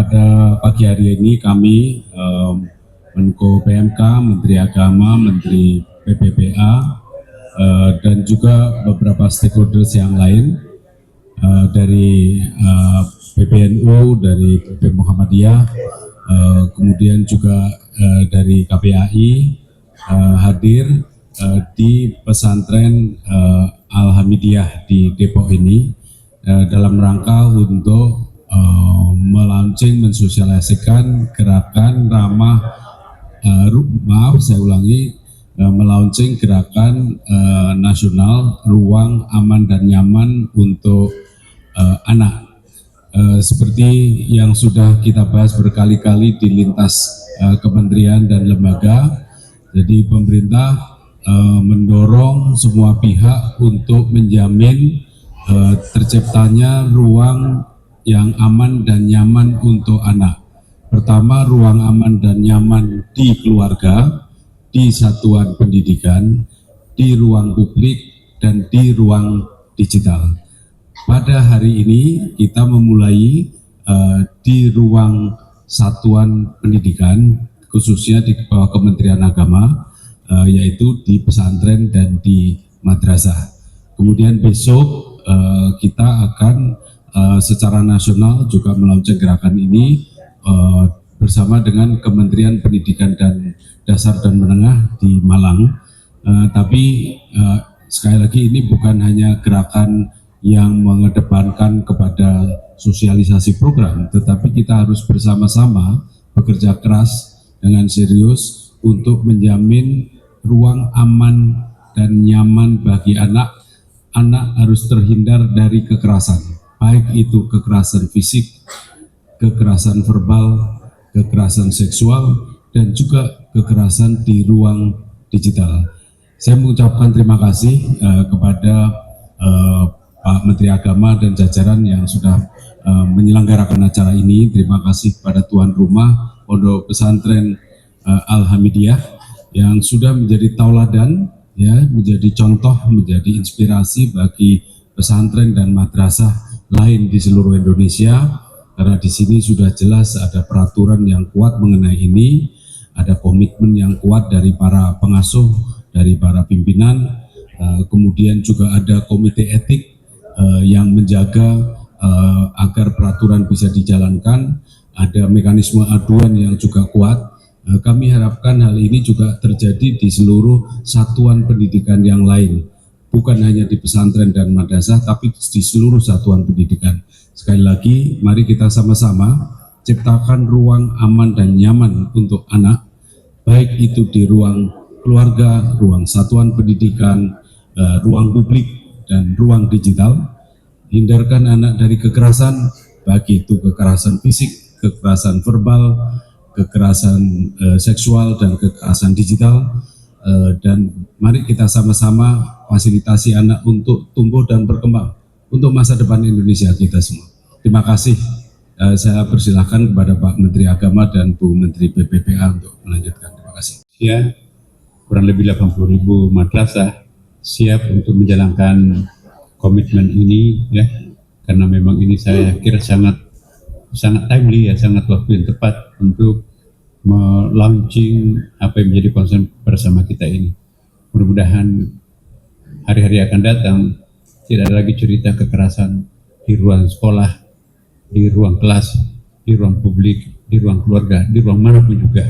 pada pagi hari ini kami Menko PMK, Menteri Agama, Menteri PPPA, dan juga beberapa stakeholders yang lain dari PBNU, dari PP Muhammadiyah, kemudian juga dari KPAI hadir di pesantren Al-Hamidiyah di Depok ini dalam rangka untuk melaunching, mensosialisasikan gerakan ramah melaunching gerakan nasional ruang aman dan nyaman untuk anak. Seperti yang sudah kita bahas berkali-kali di lintas kementerian dan lembaga, jadi pemerintah mendorong semua pihak untuk menjamin terciptanya ruang yang aman dan nyaman untuk anak. Pertama, ruang aman dan nyaman di keluarga, di satuan pendidikan, di ruang publik, dan di ruang digital. Pada hari ini kita memulai di ruang satuan pendidikan, khususnya di bawah Kementerian Agama, yaitu di pesantren dan di madrasah. Kemudian besok kita akan secara nasional juga melaunching gerakan ini bersama dengan Kementerian Pendidikan dan Dasar dan Menengah di Malang. Tapi sekali lagi ini bukan hanya gerakan yang mengedepankan kepada sosialisasi program, tetapi kita harus bersama-sama bekerja keras dengan serius untuk menjamin ruang aman dan nyaman bagi anak. Anak harus terhindar dari kekerasan, baik itu kekerasan fisik, kekerasan verbal, kekerasan seksual, dan juga kekerasan di ruang digital. Saya mengucapkan terima kasih kepada Pak Menteri Agama dan jajaran yang sudah menyelenggarakan acara ini. Terima kasih kepada tuan rumah Pondok Pesantren Al-Hamidiyah yang sudah menjadi tauladan, ya, menjadi contoh, menjadi inspirasi bagi pesantren dan madrasah lain di seluruh Indonesia, karena di sini sudah jelas ada peraturan yang kuat mengenai ini, ada komitmen yang kuat dari para pengasuh, dari para pimpinan, kemudian juga ada komite etik yang menjaga agar peraturan bisa dijalankan, ada mekanisme aduan yang juga kuat. Kami harapkan hal ini juga terjadi di seluruh satuan pendidikan yang lain, bukan hanya di pesantren dan madrasah, tapi di seluruh satuan pendidikan. Sekali lagi, mari kita sama-sama ciptakan ruang aman dan nyaman untuk anak, baik itu di ruang keluarga, ruang satuan pendidikan, ruang publik, dan ruang digital. Hindarkan anak dari kekerasan, baik itu kekerasan fisik, kekerasan verbal, kekerasan seksual, dan kekerasan digital, dan mari kita sama-sama fasilitasi anak untuk tumbuh dan berkembang untuk masa depan Indonesia kita semua. Terima kasih. Saya persilahkan kepada Pak Menteri Agama dan Bu Menteri PPPA untuk melanjutkan. Terima kasih. Ya, kurang lebih 80.000 madrasah siap untuk menjalankan komitmen ini, ya, karena memang ini saya kira sangat timely, ya, sangat waktu yang tepat untuk melaunching apa yang menjadi concern bersama kita ini. Mudah-mudahan hari-hari akan datang tidak ada lagi cerita kekerasan di ruang sekolah, di ruang kelas, di ruang publik, di ruang keluarga, di ruang manapun juga.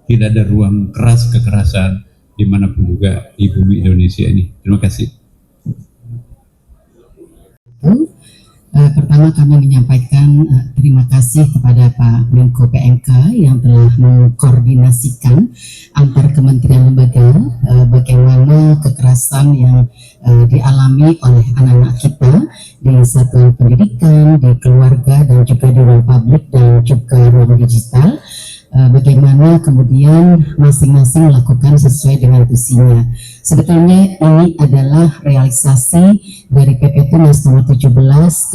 Tidak ada ruang keras kekerasan dimanapun juga di bumi Indonesia ini. Terima kasih. Pertama kami menyampaikan terima kasih kepada Pak Menko PMK yang telah mengkoordinasikan antar kementerian lembaga bagaimana kekerasan yang dialami oleh anak-anak kita di satuan pendidikan, di keluarga, dan juga di ruang publik dan juga ruang digital. Bagaimana kemudian masing-masing melakukan sesuai dengan tusinya. Sebetulnya ini adalah realisasi dari PP Tunas nomor 17,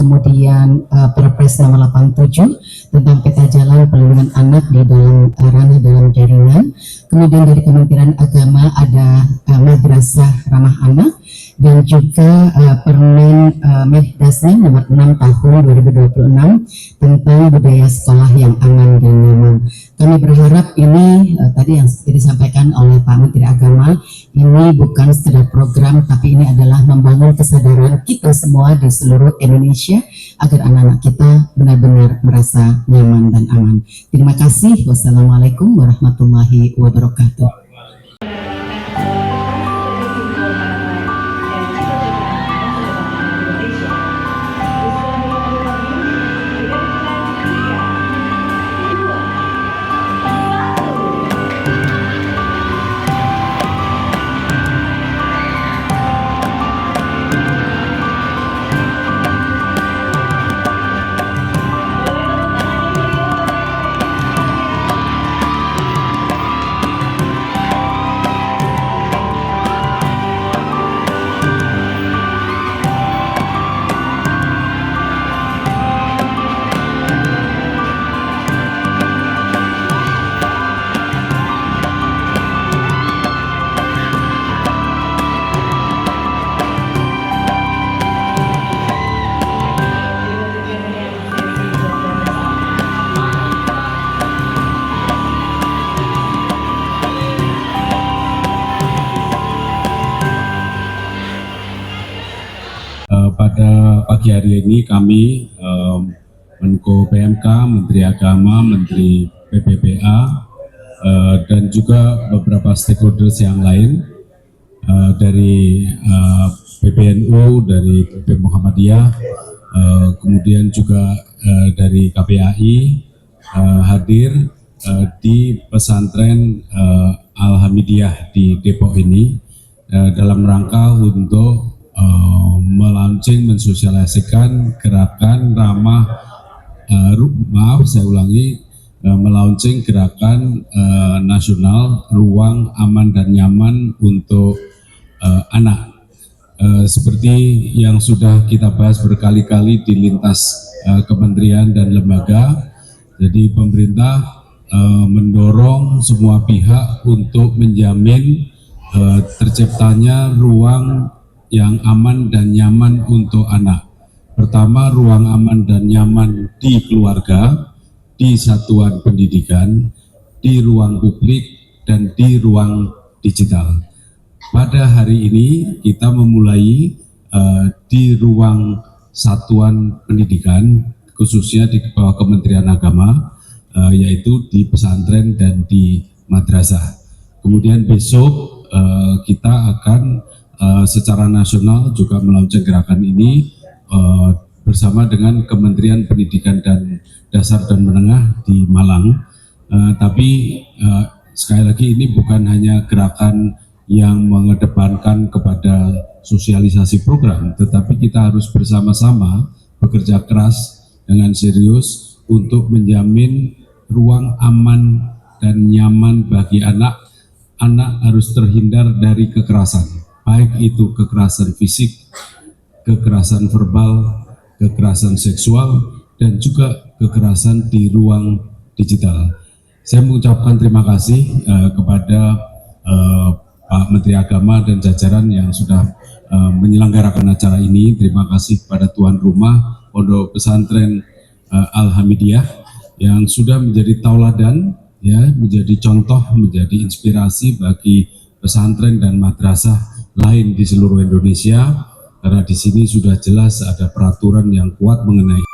kemudian Perpres nomor 87 tentang peta jalan perlindungan anak di dalam ranah dalam jaringan. Kemudian dari Kementerian Agama ada Madrasah Ramah Anak, dan juga Permen Mendasnek nomor 6 tahun 2026 tentang budaya sekolah yang aman dan nyaman. Kami berharap ini tadi yang seperti disampaikan oleh Pak Menteri Agama, ini bukan sekedar program, tapi ini adalah membangun kesadaran kita semua di seluruh Indonesia agar anak-anak kita benar-benar merasa nyaman dan aman. Terima kasih. Wassalamualaikum warahmatullahi wabarakatuh. Pada pagi hari ini kami Menko PMK, Menteri Agama, Menteri PPPA, dan juga beberapa stakeholders yang lain dari PBNU, dari PP Muhammadiyah, kemudian juga dari KPAI hadir di pesantren Al-Hamidiyah di Depok ini dalam rangka untuk melaunching, mensosialisasikan gerakan ramah melaunching gerakan nasional ruang aman dan nyaman untuk anak. Seperti yang sudah kita bahas berkali-kali di lintas kementerian dan lembaga, jadi pemerintah mendorong semua pihak untuk menjamin terciptanya ruang yang aman dan nyaman untuk anak. Pertama, ruang aman dan nyaman di keluarga, di satuan pendidikan, di ruang publik, dan di ruang digital. Pada hari ini kita memulai di ruang satuan pendidikan, khususnya di bawah Kementerian Agama, yaitu di pesantren dan di madrasah. Kemudian besok kita akan secara nasional juga melaunching gerakan ini bersama dengan Kementerian Pendidikan dan Dasar dan Menengah di Malang. Tapi sekali lagi ini bukan hanya gerakan yang mengedepankan kepada sosialisasi program, tetapi kita harus bersama-sama bekerja keras dengan serius untuk menjamin ruang aman dan nyaman bagi anak. Anak harus terhindar dari kekerasan, baik itu kekerasan fisik, kekerasan verbal, kekerasan seksual, dan juga kekerasan di ruang digital. Saya mengucapkan terima kasih kepada Pak Menteri Agama dan jajaran yang sudah menyelenggarakan acara ini. Terima kasih kepada tuan rumah Pondok Pesantren Al-Hamidiyah yang sudah menjadi tauladan, ya, menjadi contoh, menjadi inspirasi bagi pesantren dan madrasah lain di seluruh Indonesia, karena di sini sudah jelas ada peraturan yang kuat mengenai